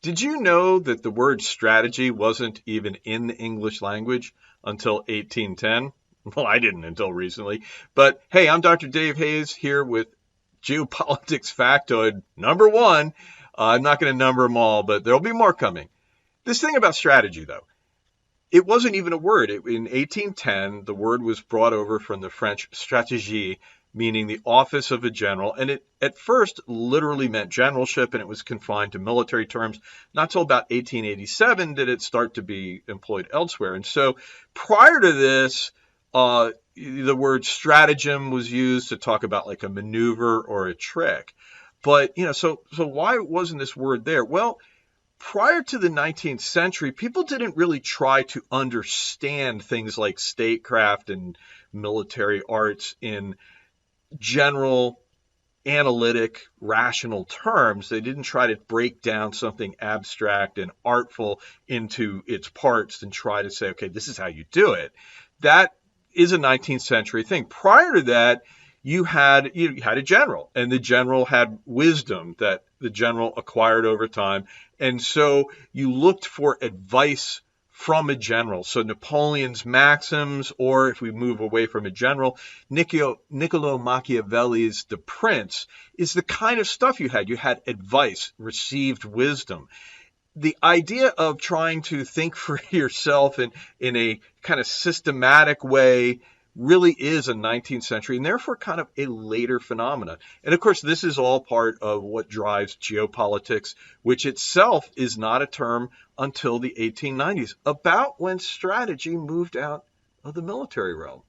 Did you know that the word strategy wasn't even in the English language until 1810? Well, I didn't until recently. But hey, I'm Dr. Dave Hayes here with Geopolitics Factoid number one. I'm not going to number them all, but there'll be more coming. This thing about strategy, though, it wasn't even a word. In 1810, the word was brought over from the French stratégie, meaning the office of a general. And it at first literally meant generalship, and it was confined to military terms. Not till about 1887 did it start to be employed elsewhere. And so prior to this, the word stratagem was used to talk about like a maneuver or a trick. But, so why wasn't this word there? Well, prior to the 19th century, people didn't really try to understand things like statecraft and military arts in general, analytic, rational terms. They didn't try to break down something abstract and artful into its parts and try to say, okay, this is how you do it. That is a 19th century thing. Prior to that, you had a general, and the general had wisdom that the general acquired over time. And so you looked for advice from a general. So Napoleon's maxims, or if we move away from a general, Niccolo Machiavelli's The Prince, is the kind of stuff you had. You had advice, received wisdom. The idea of trying to think for yourself in a kind of systematic way really is a 19th century and therefore kind of a later phenomenon. And of course, this is all part of what drives geopolitics, which itself is not a term until the 1890s, about when strategy moved out of the military realm.